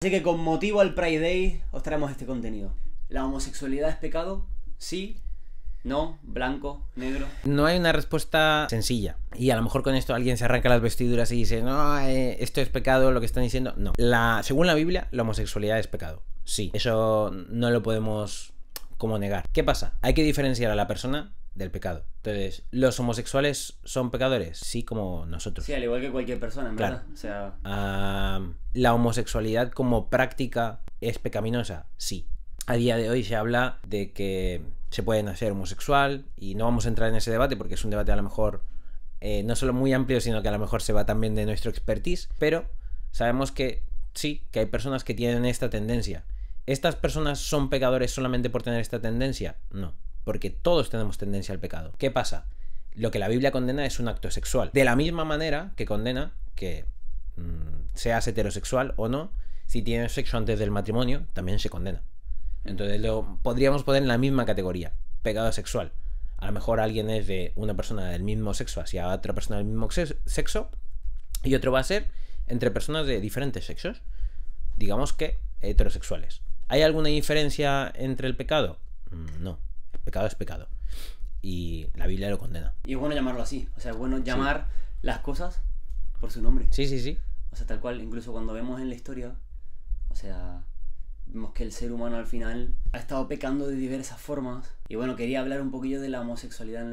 Así que con motivo al Pride Day os traemos este contenido. ¿La homosexualidad es pecado? Sí, no, blanco, negro. No hay una respuesta sencilla. Y a lo mejor con esto alguien se arranca las vestiduras y dice, no, esto es pecado, lo que están diciendo. No. Según la Biblia, la homosexualidad es pecado. Sí, eso no lo podemos como negar. ¿Qué pasa? Hay que diferenciar a la persona del pecado. Entonces, ¿los homosexuales son pecadores? Sí, como nosotros. Sí, al igual que cualquier persona, en Claro. verdad. O sea, ¿la homosexualidad como práctica es pecaminosa? Sí. A día de hoy se habla de que se puede nacer homosexual y no vamos a entrar en ese debate porque es un debate a lo mejor no solo muy amplio, sino que a lo mejor se va también de nuestro expertise, pero sabemos que sí, que hay personas que tienen esta tendencia. ¿Estas personas son pecadores solamente por tener esta tendencia? No, porque todos tenemos tendencia al pecado. ¿Qué pasa? Lo que la Biblia condena es un acto sexual. De la misma manera que condena que seas heterosexual o no, si tienes sexo antes del matrimonio, también se condena. Entonces lo podríamos poner en la misma categoría, pecado sexual. A lo mejor alguien es de una persona del mismo sexo hacia otra persona del mismo sexo y otro va a ser entre personas de diferentes sexos, digamos que heterosexuales. ¿Hay alguna diferencia entre el pecado? No, el pecado es pecado y la Biblia lo condena. y es bueno llamarlo así. O sea, es bueno llamar las cosas por su nombre. Sí, sí, sí. O sea, tal cual, incluso cuando vemos en la historia, o sea, vemos que el ser humano al final ha estado pecando de diversas formas. Y bueno, quería hablar un poquillo de la homosexualidad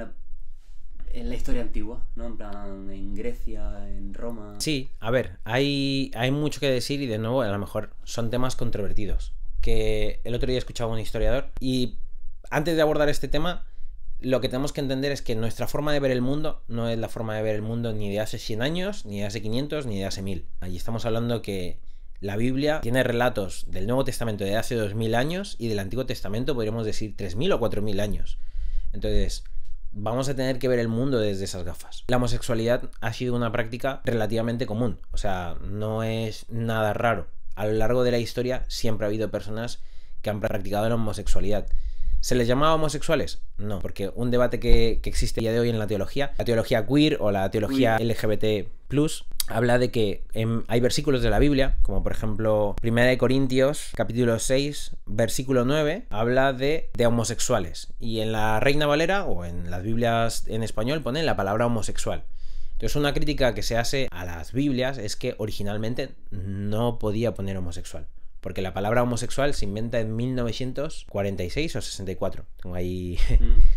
en la historia antigua, ¿no? En plan, en Grecia, en Roma. Sí, a ver, hay mucho que decir y de nuevo a lo mejor son temas controvertidos. Que el otro día escuchaba a un historiador y antes de abordar este tema, lo que tenemos que entender es que nuestra forma de ver el mundo no es la forma de ver el mundo ni de hace 100 años, ni de hace 500, ni de hace 1000. Allí estamos hablando que la Biblia tiene relatos del Nuevo Testamento de hace 2000 años y del Antiguo Testamento podríamos decir 3000 o 4000 años. Entonces, vamos a tener que ver el mundo desde esas gafas. La homosexualidad ha sido una práctica relativamente común, o sea, no es nada raro. A lo largo de la historia siempre ha habido personas que han practicado la homosexualidad. ¿Se les llamaba homosexuales? No, porque un debate que existe a día de hoy en la teología queer o la teología LGBT+, habla de que hay versículos de la Biblia, como por ejemplo 1 Corintios capítulo 6, versículo 9, habla de homosexuales. Y en la Reina Valera o en las Biblias en español ponen la palabra homosexual. Entonces una crítica que se hace a las Biblias es que originalmente no podía poner homosexual. Porque la palabra homosexual se inventa en 1946 o 64. Tengo ahí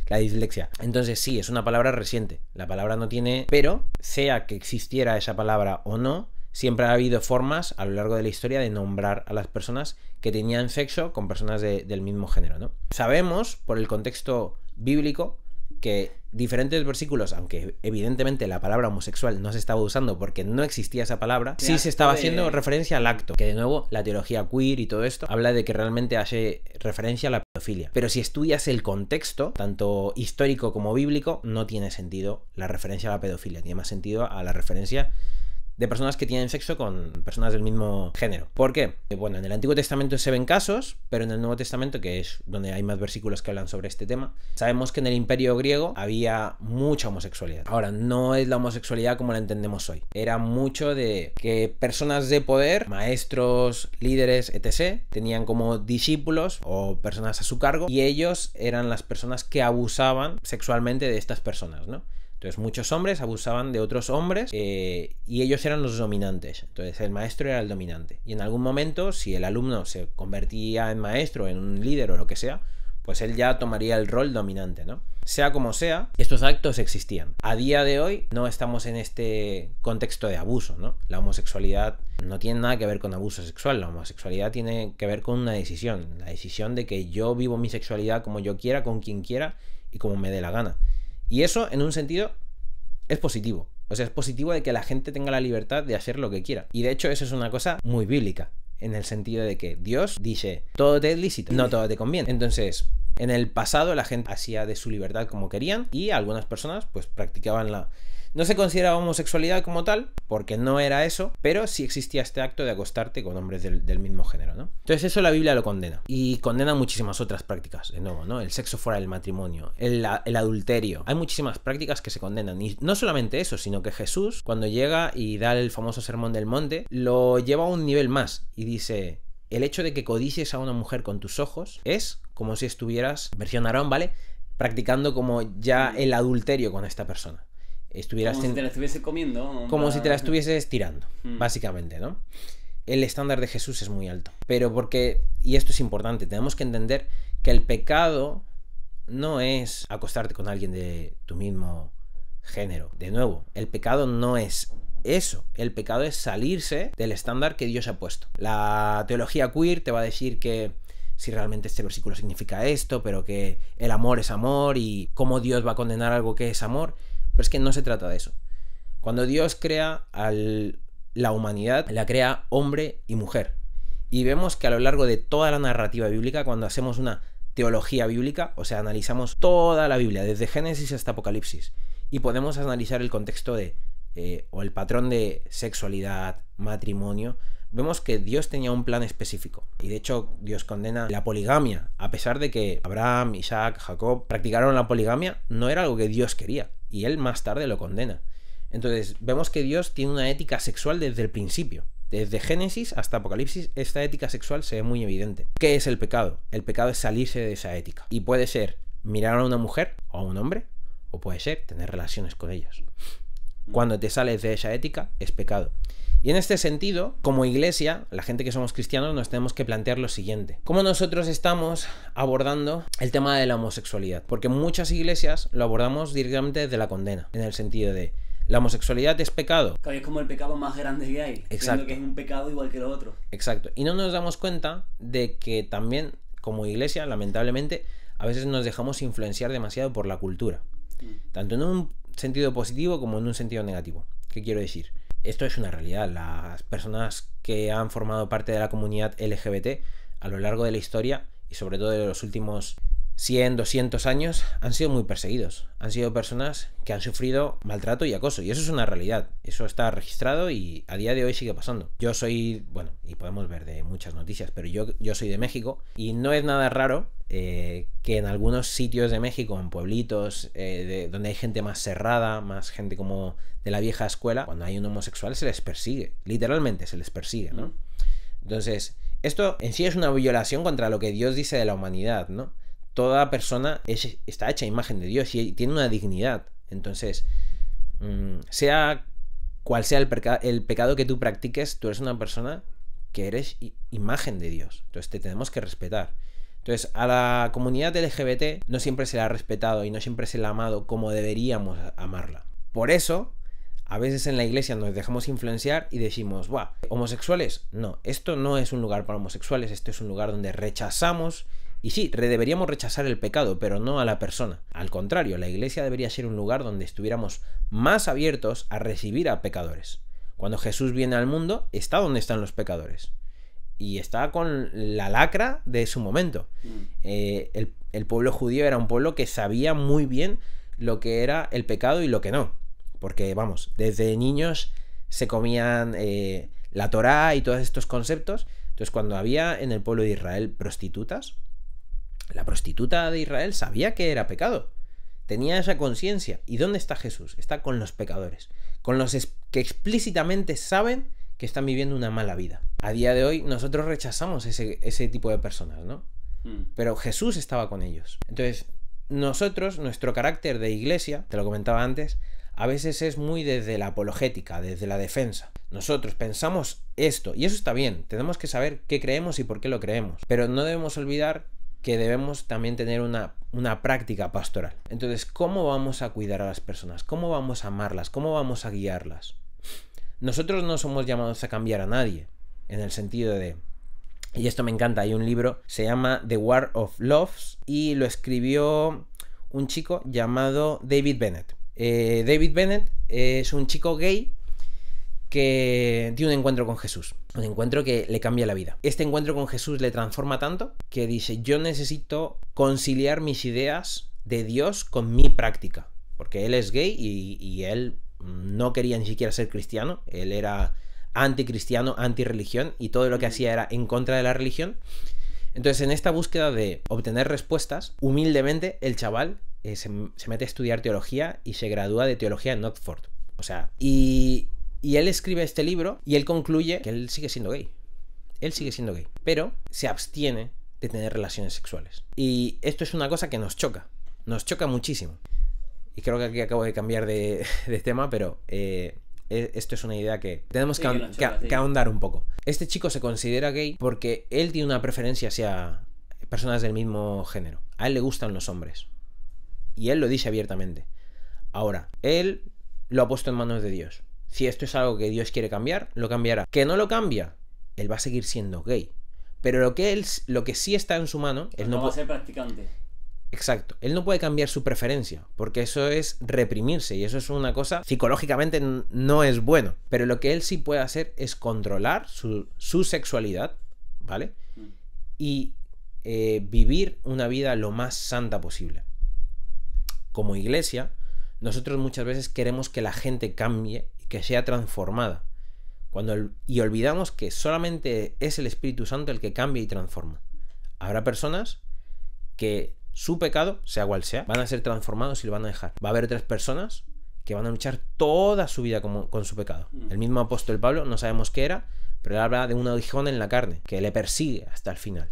la dislexia. Entonces sí, es una palabra reciente. La palabra no tiene... Pero, sea que existiera esa palabra o no, siempre ha habido formas a lo largo de la historia de nombrar a las personas que tenían sexo con personas del mismo género, ¿no? Sabemos, por el contexto bíblico, que diferentes versículos, aunque evidentemente la palabra homosexual no se estaba usando porque no existía esa palabra, sí se estaba haciendo referencia al acto, que de nuevo la teología queer y todo esto habla de que realmente hace referencia a la pedofilia. Pero si estudias el contexto, tanto histórico como bíblico, no tiene sentido la referencia a la pedofilia, tiene más sentido a la referencia de personas que tienen sexo con personas del mismo género. ¿Por qué? Bueno, en el Antiguo Testamento se ven casos, pero en el Nuevo Testamento, que es donde hay más versículos que hablan sobre este tema, sabemos que en el Imperio griego había mucha homosexualidad. Ahora, no es la homosexualidad como la entendemos hoy. Era mucho de que personas de poder, maestros, líderes, etc., tenían como discípulos o personas a su cargo, y ellos eran las personas que abusaban sexualmente de estas personas, ¿no? Entonces muchos hombres abusaban de otros hombres y ellos eran los dominantes. Entonces el maestro era el dominante. Y en algún momento, si el alumno se convertía en maestro, en un líder o lo que sea, pues él ya tomaría el rol dominante, ¿no? Sea como sea, estos actos existían. A día de hoy no estamos en este contexto de abuso, ¿no? La homosexualidad no tiene nada que ver con abuso sexual. La homosexualidad tiene que ver con una decisión. La decisión de que yo vivo mi sexualidad como yo quiera, con quien quiera y como me dé la gana. Y eso, en un sentido, es positivo. O sea, es positivo de que la gente tenga la libertad de hacer lo que quiera. Y de hecho, eso es una cosa muy bíblica. En el sentido de que Dios dice, todo te es lícito, no todo te conviene. Entonces, en el pasado la gente hacía de su libertad como querían y algunas personas pues practicaban la No se consideraba homosexualidad como tal, porque no era eso, pero sí existía este acto de acostarte con hombres del mismo género, ¿no? Entonces eso la Biblia lo condena. Y condena muchísimas otras prácticas, de nuevo, ¿no? El sexo fuera del matrimonio, el adulterio. Hay muchísimas prácticas que se condenan. Y no solamente eso, sino que Jesús, cuando llega y da el famoso sermón del monte, lo lleva a un nivel más y dice: el hecho de que codicies a una mujer con tus ojos es como si estuvieras, versión Aarón, ¿vale?, practicando como ya el adulterio con esta persona. Como si te la estuviese comiendo. Como si te la estuvieses tirando, básicamente, ¿no? El estándar de Jesús es muy alto. Pero porque, y esto es importante, tenemos que entender que el pecado no es acostarte con alguien de tu mismo género. De nuevo, el pecado no es eso. El pecado es salirse del estándar que Dios ha puesto. La teología queer te va a decir que si realmente este versículo significa esto, pero que el amor es amor y cómo Dios va a condenar algo que es amor. Pero es que no se trata de eso. Cuando Dios crea la humanidad, la crea hombre y mujer. Y vemos que a lo largo de toda la narrativa bíblica, cuando hacemos una teología bíblica, o sea, analizamos toda la Biblia, desde Génesis hasta Apocalipsis, y podemos analizar el contexto o el patrón de sexualidad, matrimonio, vemos que Dios tenía un plan específico. Y de hecho, Dios condena la poligamia. A pesar de que Abraham, Isaac, Jacob practicaron la poligamia, no era algo que Dios quería. Y él más tarde lo condena. Entonces, vemos que Dios tiene una ética sexual desde el principio. Desde Génesis hasta Apocalipsis, esta ética sexual se ve muy evidente. ¿Qué es el pecado? El pecado es salirse de esa ética. Y puede ser mirar a una mujer o a un hombre, o puede ser tener relaciones con ellos. Cuando te sales de esa ética, es pecado. Y en este sentido, como iglesia, la gente que somos cristianos, nos tenemos que plantear lo siguiente: ¿cómo nosotros estamos abordando el tema de la homosexualidad? Porque muchas iglesias lo abordamos directamente desde la condena, en el sentido de la homosexualidad es pecado. Es como el pecado más grande que hay. Exacto. Que es un pecado igual que lo otro. Exacto. Y no nos damos cuenta de que también, como iglesia, lamentablemente, a veces nos dejamos influenciar demasiado por la cultura. Tanto en un sentido positivo como en un sentido negativo. ¿Qué quiero decir? Esto es una realidad. Las personas que han formado parte de la comunidad LGBT a lo largo de la historia, y sobre todo de los últimos 100, 200 años, han sido muy perseguidos. Han sido personas que han sufrido maltrato y acoso. Y eso es una realidad. Eso está registrado y a día de hoy sigue pasando. Yo soy, bueno, y podemos ver de muchas noticias, pero yo soy de México y no es nada raro que en algunos sitios de México, en pueblitos, donde hay gente más cerrada, más gente como de la vieja escuela, cuando hay un homosexual se les persigue. Literalmente se les persigue, ¿no? Entonces, esto en sí es una violación contra lo que Dios dice de la humanidad, ¿no? Toda persona está hecha a imagen de Dios y tiene una dignidad. Entonces, sea cual sea el pecado que tú practiques, tú eres una persona que eres imagen de Dios. Entonces te tenemos que respetar. Entonces, a la comunidad LGBT no siempre se la ha respetado y no siempre se la ha amado como deberíamos amarla. Por eso, a veces en la iglesia nos dejamos influenciar y decimos: ¡buah! ¿Homosexuales? No, esto no es un lugar para homosexuales, esto es un lugar donde rechazamos. Y sí, deberíamos rechazar el pecado, pero no a la persona. Al contrario, la iglesia debería ser un lugar donde estuviéramos más abiertos a recibir a pecadores. Cuando Jesús viene al mundo, está donde están los pecadores. Y está con la lacra de su momento. El pueblo judío era un pueblo que sabía muy bien lo que era el pecado y lo que no. Porque, vamos, desde niños se comían la Torá y todos estos conceptos. Entonces, cuando había en el pueblo de Israel prostitutas, la prostituta de Israel sabía que era pecado. Tenía esa conciencia. ¿Y dónde está Jesús? Está con los pecadores. Con los que explícitamente saben que están viviendo una mala vida. A día de hoy nosotros rechazamos ese tipo de personas, ¿no? Pero Jesús estaba con ellos. Entonces, nosotros, nuestro carácter de iglesia, te lo comentaba antes, a veces es muy desde la apologética, desde la defensa. Nosotros pensamos esto, y eso está bien. Tenemos que saber qué creemos y por qué lo creemos. Pero no debemos olvidar que debemos también tener una práctica pastoral. Entonces, ¿cómo vamos a cuidar a las personas? ¿Cómo vamos a amarlas? ¿Cómo vamos a guiarlas? Nosotros no somos llamados a cambiar a nadie, en el sentido de... Y esto me encanta, hay un libro, se llama The War of Loves, y lo escribió un chico llamado David Bennett. David Bennett es un chico gay que tiene un encuentro con Jesús, un encuentro que le cambia la vida. Este encuentro con Jesús le transforma tanto que dice: yo necesito conciliar mis ideas de Dios con mi práctica, porque él es gay y él no quería ni siquiera ser cristiano, él era anticristiano, antirreligión, y todo lo que hacía era en contra de la religión. Entonces, en esta búsqueda de obtener respuestas, humildemente el chaval se mete a estudiar teología y se gradúa de teología en Oxford. O sea, y él escribe este libro y él concluye que él sigue siendo gay. Él sigue siendo gay, pero se abstiene de tener relaciones sexuales. Y esto es una cosa que nos choca muchísimo. Y creo que aquí acabo de cambiar de tema, pero esto es una idea que tenemos que ahondar un poco. Este chico se considera gay porque él tiene una preferencia hacia personas del mismo género. A él le gustan los hombres. Y él lo dice abiertamente. Ahora, él lo ha puesto en manos de Dios. Si esto es algo que Dios quiere cambiar, lo cambiará. ¿Que no lo cambia? Él va a seguir siendo gay. Pero lo que sí está en su mano... Él no va a ser practicante. Exacto. Él no puede cambiar su preferencia, porque eso es reprimirse, y eso es una cosa psicológicamente no es bueno. Pero lo que él sí puede hacer es controlar su sexualidad, ¿vale? Y vivir una vida lo más santa posible. Como iglesia, nosotros muchas veces queremos que la gente cambie y que sea transformada. Y olvidamos que solamente es el Espíritu Santo el que cambia y transforma. Habrá personas que su pecado, sea cual sea, van a ser transformados y lo van a dejar. Va a haber otras personas que van a luchar toda su vida con su pecado. El mismo apóstol Pablo, no sabemos qué era, pero él habla de un aguijón en la carne que le persigue hasta el final.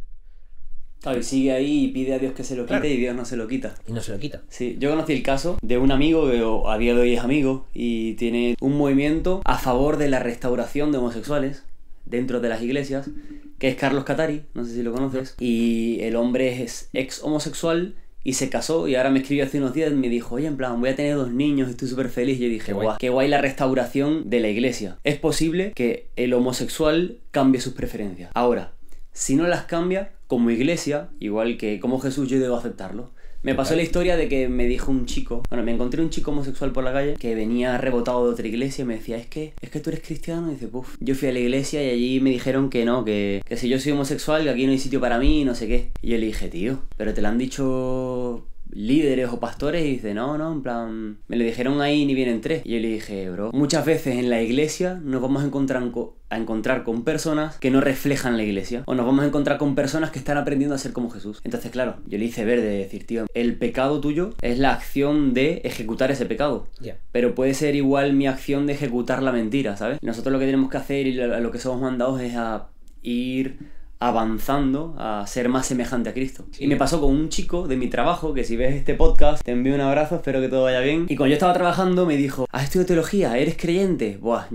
Claro, y sigue ahí y pide a Dios que se lo quite, claro. Y Dios no se lo quita. Y no se lo quita. Sí, yo conocí el caso de un amigo que a día de hoy es amigo y tiene un movimiento a favor de la restauración de homosexuales dentro de las iglesias, que es Carlos Catari, no sé si lo conoces, y el hombre es ex homosexual y se casó, y ahora me escribió hace unos días y me dijo, oye, en plan, voy a tener 2 niños, estoy súper feliz. Yo dije, guau, qué guay la restauración de la iglesia. Es posible que el homosexual cambie sus preferencias. Ahora, si no las cambia, como iglesia, igual que como Jesús, yo debo aceptarlo. Me pasó la historia de que me dijo un chico, me encontré un chico homosexual por la calle que venía rebotado de otra iglesia y me decía, es que tú eres cristiano. Y dice, puf, yo fui a la iglesia y allí me dijeron que no, que si yo soy homosexual, que aquí no hay sitio para mí, no sé qué. Y yo le dije, tío, pero te lo han dicho líderes o pastores. Y dice, no, en plan, me lo dijeron ahí, ni bien entré. Y yo le dije, bro, muchas veces en la iglesia nos vamos a encontrar con personas que no reflejan la iglesia, o nos vamos a encontrar con personas que están aprendiendo a ser como Jesús. Entonces, claro, yo le hice ver de decir, tío, el pecado tuyo es la acción de ejecutar ese pecado, pero puede ser igual mi acción de ejecutar la mentira, ¿sabes? Nosotros lo que tenemos que hacer y a lo que somos mandados es a ir avanzando a ser más semejante a Cristo. Sí. Y me pasó con un chico de mi trabajo, que si ves este podcast te envío un abrazo, espero que todo vaya bien. Y cuando yo estaba trabajando me dijo, ¿has estudiado teología? ¿Eres creyente? Buah,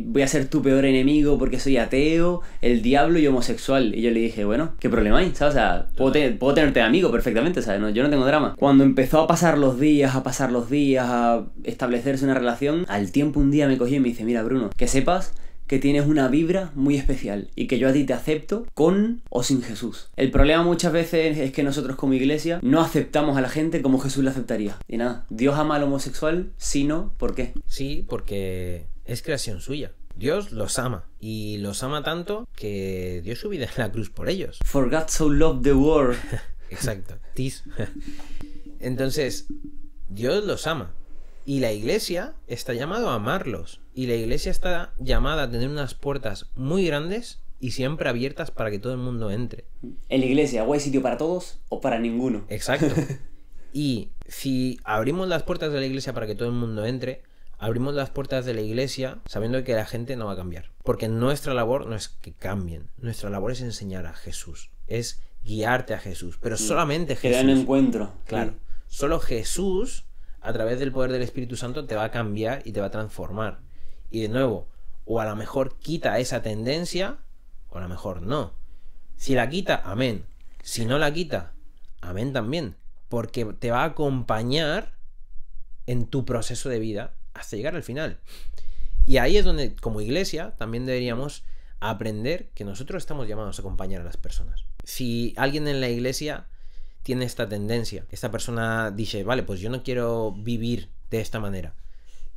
voy a ser tu peor enemigo porque soy ateo, el diablo y homosexual. Y yo le dije, bueno, ¿qué problema hay? ¿Sabes? O sea, puedo tenerte amigo perfectamente, ¿sabes? No, yo no tengo drama. Cuando empezó a pasar los días, a establecerse una relación, al tiempo un día me cogió y me dice, mira, Bruno, que sepas que tienes una vibra muy especial y que yo a ti te acepto con o sin Jesús. El problema muchas veces es que nosotros como iglesia no aceptamos a la gente como Jesús la aceptaría. Y nada, Dios ama al homosexual, si no, ¿por qué? Sí, porque es creación suya. Dios los ama, y los ama tanto que dio su vida en la cruz por ellos. For God so loved the world. Exacto. Entonces, Dios los ama. Y la iglesia está llamada a amarlos. Y la iglesia está llamada a tener unas puertas muy grandes y siempre abiertas para que todo el mundo entre. En la iglesia, ¿o hay sitio para todos o para ninguno? Exacto. Y si abrimos las puertas de la iglesia para que todo el mundo entre, abrimos las puertas de la iglesia sabiendo que la gente no va a cambiar. Porque nuestra labor no es que cambien. Nuestra labor es enseñar a Jesús. Es guiarte a Jesús. Pero solamente Jesús. Que dan encuentro. Claro. Solo Jesús, a través del poder del Espíritu Santo, te va a cambiar y te va a transformar. Y de nuevo, o a lo mejor quita esa tendencia, o a lo mejor no. Si la quita, amén. Si no la quita, amén también. Porque te va a acompañar en tu proceso de vida hasta llegar al final. Y ahí es donde, como iglesia, también deberíamos aprender que nosotros estamos llamados a acompañar a las personas. Si alguien en la iglesia tiene esta tendencia, esta persona dice, vale, pues yo no quiero vivir de esta manera,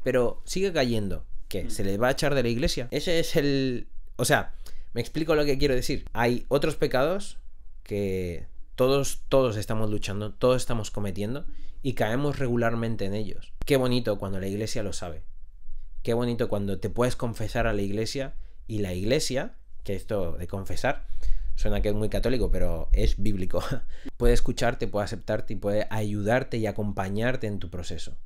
pero sigue cayendo, ¿qué? ¿Se le va a echar de la iglesia? Ese es el... O sea, me explico lo que quiero decir. Hay otros pecados que todos estamos luchando, todos estamos cometiendo y caemos regularmente en ellos. Qué bonito cuando la iglesia lo sabe. qué bonito cuando te puedes confesar a la iglesia y la iglesia, que esto de confesar suena que es muy católico, pero es bíblico, puede escucharte, puede aceptarte y puede ayudarte y acompañarte en tu proceso.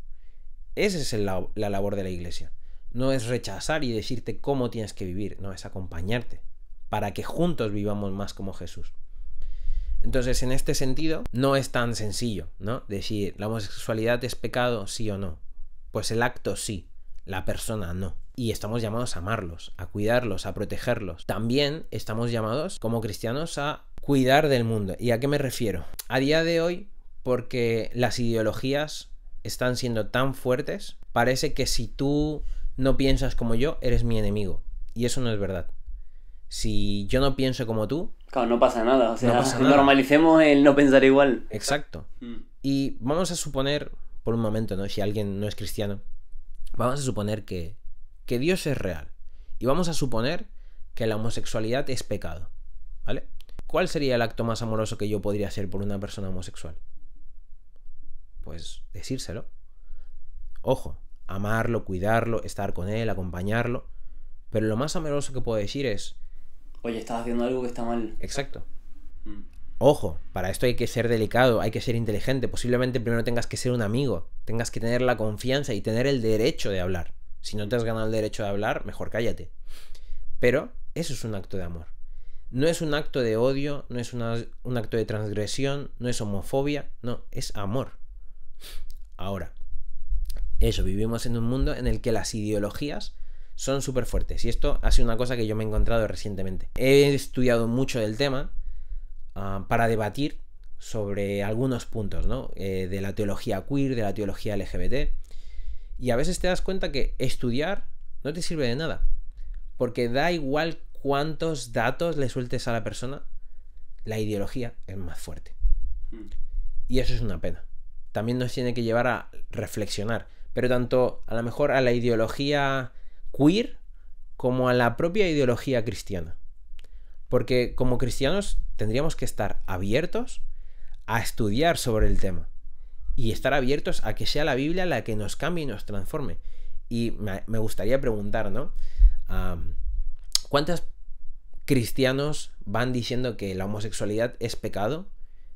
Esa es la labor de la iglesia. No es rechazar y decirte cómo tienes que vivir, no, es acompañarte para que juntos vivamos más como Jesús. Entonces, en este sentido, no es tan sencillo, ¿no? Decir, ¿la homosexualidad es pecado, sí o no? Pues el acto sí, la persona no. Y estamos llamados a amarlos, a cuidarlos, a protegerlos. También estamos llamados, como cristianos, a cuidar del mundo. ¿Y a qué me refiero? A día de hoy, porque las ideologías están siendo tan fuertes, parece que si tú no piensas como yo, eres mi enemigo. Y eso no es verdad. Si yo no pienso como tú... Claro, no pasa nada. O sea, no pasa nada. Normalicemos el no pensar igual. Exacto. Y vamos a suponer, por un momento, ¿no? Si alguien no es cristiano, vamos a suponer que Dios es real. Y vamos a suponer que la homosexualidad es pecado. ¿Vale? ¿Cuál sería el acto más amoroso que yo podría hacer por una persona homosexual? Pues decírselo. Ojo, amarlo, cuidarlo, estar con él, acompañarlo. Pero lo más amoroso que puedo decir es... Oye, estás haciendo algo que está mal. Exacto. Ojo, para esto hay que ser delicado, hay que ser inteligente. Posiblemente primero tengas que ser un amigo, tengas que tener la confianza y tener el derecho de hablar. Si no te has ganado el derecho de hablar, mejor cállate. Pero eso es un acto de amor. No es un acto de odio, no es un acto de transgresión, no es homofobia, no, es amor. Ahora, eso, vivimos en un mundo en el que las ideologías son súper fuertes. Y esto ha sido una cosa que yo me he encontrado recientemente. He estudiado mucho del tema para debatir sobre algunos puntos, ¿no? De la teología queer, de la teología LGBT. Y a veces te das cuenta que estudiar no te sirve de nada. Porque da igual cuántos datos le sueltes a la persona, la ideología es más fuerte. Y eso es una pena. También nos tiene que llevar a reflexionar. Pero tanto a lo mejor a la ideología queer como a la propia ideología cristiana. Porque como cristianos tendríamos que estar abiertos a estudiar sobre el tema y estar abiertos a que sea la Biblia la que nos cambie y nos transforme. Y me gustaría preguntar, ¿no? ¿Cuántos cristianos van diciendo que la homosexualidad es pecado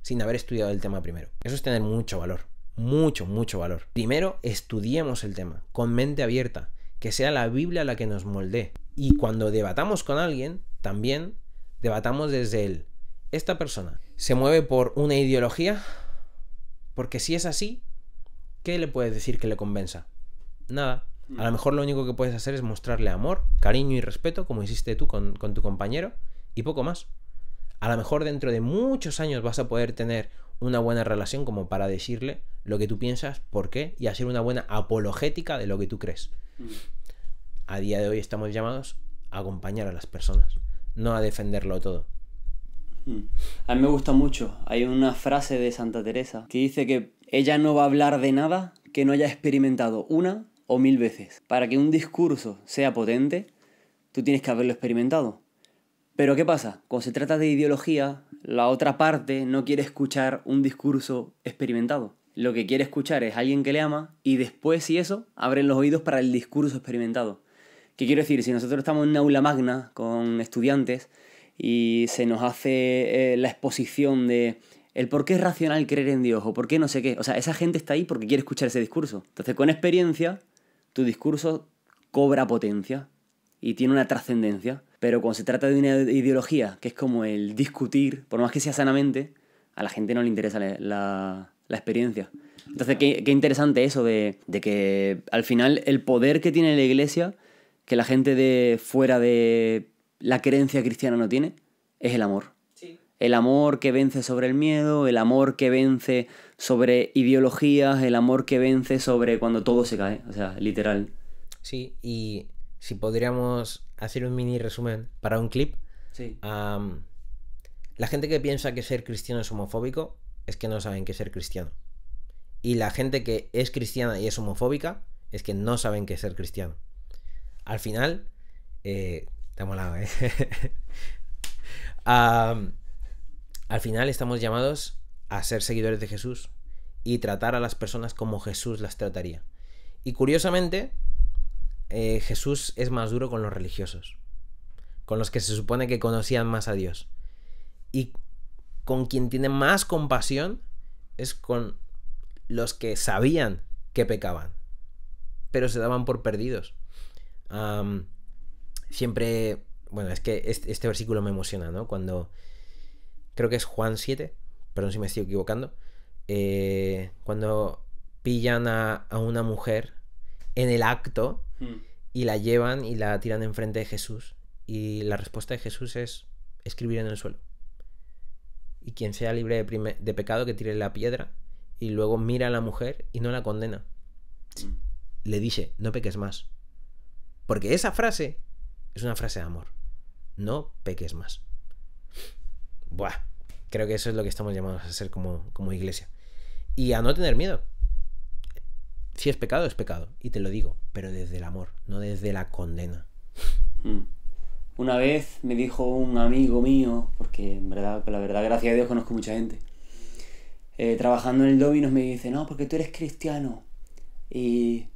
sin haber estudiado el tema primero? Eso es tener mucho valor, mucho, mucho valor. Primero estudiemos el tema con mente abierta, que sea la Biblia la que nos moldee. Y cuando debatamos con alguien, también debatamos desde él. Esta persona se mueve por una ideología, porque si es así, ¿qué le puedes decir que le convenza? Nada. A lo mejor lo único que puedes hacer es mostrarle amor, cariño y respeto, como hiciste tú con tu compañero, y poco más. A lo mejor dentro de muchos años vas a poder tener una buena relación como para decirle lo que tú piensas, por qué, y hacer una buena apologética de lo que tú crees. A día de hoy estamos llamados a acompañar a las personas, no a defenderlo todo. A mí me gusta mucho. Hay una frase de Santa Teresa que dice que ella no va a hablar de nada que no haya experimentado 1 o 1000 veces. Para que un discurso sea potente, tú tienes que haberlo experimentado. Pero ¿qué pasa? Cuando se trata de ideología, la otra parte no quiere escuchar un discurso experimentado. Lo que quiere escuchar es alguien que le ama y después, si eso, abren los oídos para el discurso experimentado. ¿Qué quiero decir? Si nosotros estamos en una aula magna con estudiantes y se nos hace la exposición de el por qué es racional creer en Dios o por qué no sé qué. O sea, esa gente está ahí porque quiere escuchar ese discurso. Entonces, con experiencia, tu discurso cobra potencia y tiene una trascendencia. Pero cuando se trata de una ideología, que es como el discutir, por más que sea sanamente, a la gente no le interesa la experiencia. Entonces, qué interesante eso de que al final el poder que tiene la iglesia, que la gente de fuera de la creencia cristiana no tiene, es el amor. Sí. El amor que vence sobre el miedo, el amor que vence sobre ideologías, el amor que vence sobre cuando todo se cae, o sea, literal. Sí, y si podríamos hacer un mini resumen para un clip. Sí. La gente que piensa que ser cristiano es homofóbico es que no saben qué es ser cristiano. Y la gente que es cristiana y es homofóbica es que no saben qué es ser cristiano. Al final, te ha molado, ¿eh? Al final estamos llamados a ser seguidores de Jesús y tratar a las personas como Jesús las trataría. Y curiosamente, Jesús es más duro con los religiosos, con los que se supone que conocían más a Dios. Y con quien tiene más compasión es con los que sabían que pecaban, pero se daban por perdidos. Siempre, bueno, es que este versículo me emociona, ¿no? Cuando, creo que es Juan 7, perdón si me estoy equivocando, cuando pillan a una mujer en el acto y la llevan y la tiran enfrente de Jesús, y la respuesta de Jesús es escribir en el suelo. Y quien sea libre de pecado que tire la piedra, y luego mira a la mujer y no la condena. Le dice, no peques más. Porque esa frase es una frase de amor. No peques más. Buah. Creo que eso es lo que estamos llamados a ser como iglesia. Y a no tener miedo. Si es pecado, es pecado. Y te lo digo, pero desde el amor, no desde la condena. Una vez me dijo un amigo mío, porque en verdad, la verdad, gracias a Dios conozco mucha gente, trabajando en el Domino's, me dice, no, porque tú eres cristiano. Y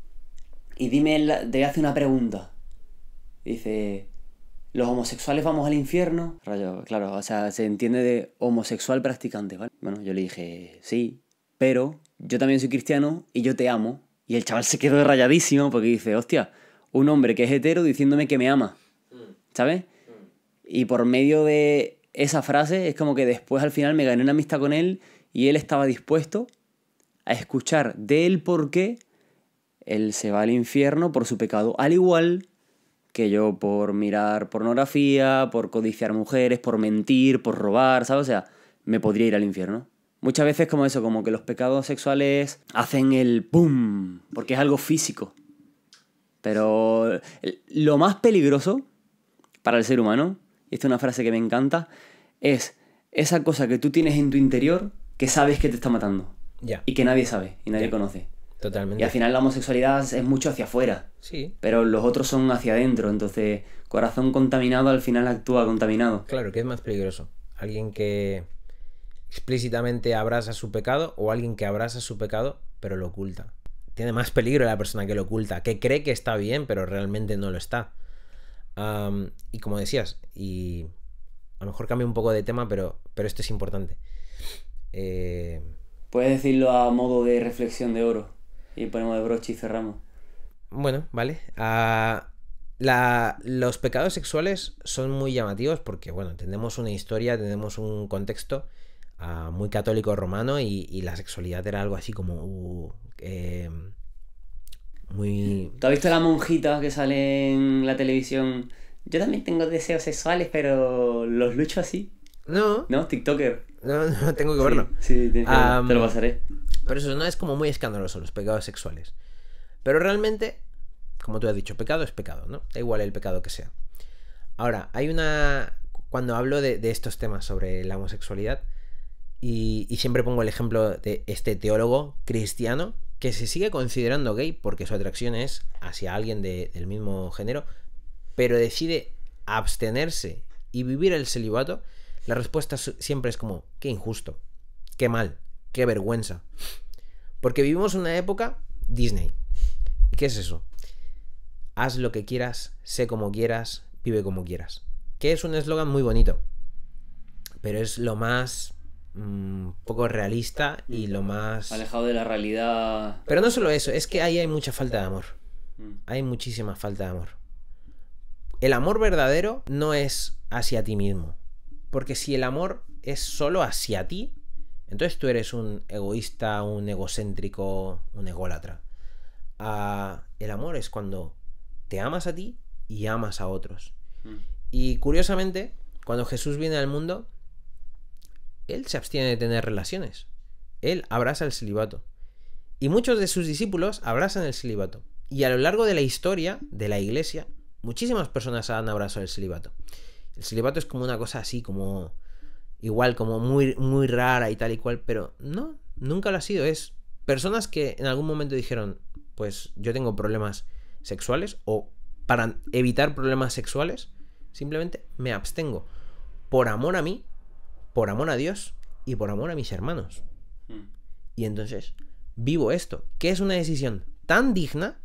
dime, te hace una pregunta. Dice, ¿los homosexuales vamos al infierno? Rayo, claro, o sea, se entiende de homosexual practicante, ¿vale? Bueno, yo le dije, sí, pero yo también soy cristiano y yo te amo. Y el chaval se quedó rayadísimo porque dice, hostia, un hombre que es hetero diciéndome que me ama, ¿sabes? Y por medio de esa frase es como que después al final me gané una amistad con él y él estaba dispuesto a escuchar del por qué él se va al infierno por su pecado, al igual que yo por mirar pornografía, por codiciar mujeres, por mentir, por robar, ¿sabes? O sea, me podría ir al infierno. Muchas veces como eso, como que los pecados sexuales hacen el ¡pum! Porque es algo físico. Pero lo más peligroso para el ser humano, y esta es una frase que me encanta, es esa cosa que tú tienes en tu interior que sabes que te está matando. Ya. Y que nadie sabe y nadie conoce. Totalmente. Y al final la homosexualidad es mucho hacia afuera. Sí. Pero los otros son hacia adentro. Entonces, corazón contaminado al final actúa contaminado. Claro, ¿qué es más peligroso? ¿Alguien que explícitamente abraza su pecado o alguien que abraza su pecado pero lo oculta? Tiene más peligro la persona que lo oculta, que cree que está bien pero realmente no lo está. Y como decías, y a lo mejor cambio un poco de tema, pero esto es importante. Puedes decirlo a modo de reflexión de oro. Y ponemos de broche y cerramos. Bueno, vale. Los pecados sexuales son muy llamativos porque, bueno, tenemos una historia, tenemos un contexto muy católico romano y la sexualidad era algo así como muy... ¿Tú has visto la monjita que sale en la televisión? Yo también tengo deseos sexuales, pero los lucho así. No. ¿No? TikToker. No, tengo que verlo. Sí, te lo pasaré. Pero eso no es como muy escandaloso, los pecados sexuales. Pero realmente, como tú has dicho, pecado es pecado, ¿no? Da igual el pecado que sea. Ahora, hay una... Cuando hablo de estos temas sobre la homosexualidad, y siempre pongo el ejemplo de este teólogo cristiano que se sigue considerando gay porque su atracción es hacia alguien del mismo género, pero decide abstenerse y vivir el celibato, la respuesta siempre es como, qué injusto, qué mal, qué vergüenza. Porque vivimos una época Disney. ¿Y qué es eso? Haz lo que quieras, sé como quieras, vive como quieras. Que es un eslogan muy bonito, pero es lo más poco realista y lo más... alejado de la realidad. Pero no solo eso, es que ahí hay mucha falta de amor. Hay muchísima falta de amor. El amor verdadero no es hacia ti mismo. Porque si el amor es solo hacia ti, entonces tú eres un egoísta, un egocéntrico, un ególatra. El amor es cuando te amas a ti y amas a otros. Y curiosamente, cuando Jesús viene al mundo, Él se abstiene de tener relaciones. Él abraza el celibato. Y muchos de sus discípulos abrazan el celibato. Y a lo largo de la historia de la iglesia, muchísimas personas han abrazado el celibato. El celibato es como una cosa así, como... igual, como muy, muy rara y tal y cual, pero no, nunca lo ha sido. Es personas que en algún momento dijeron, pues yo tengo problemas sexuales, o para evitar problemas sexuales, simplemente me abstengo. Por amor a mí, por amor a Dios y por amor a mis hermanos. Y entonces vivo esto, que es una decisión tan digna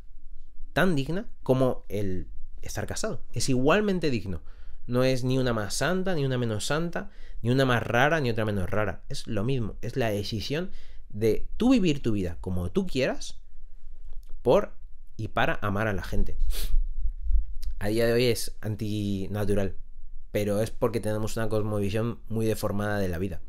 tan digna como el estar casado. Es igualmente digno. No es ni una más santa, ni una menos santa, ni una más rara, ni otra menos rara. Es lo mismo. Es la decisión de tú vivir tu vida como tú quieras por y para amar a la gente. A día de hoy es antinatural, pero es porque tenemos una cosmovisión muy deformada de la vida.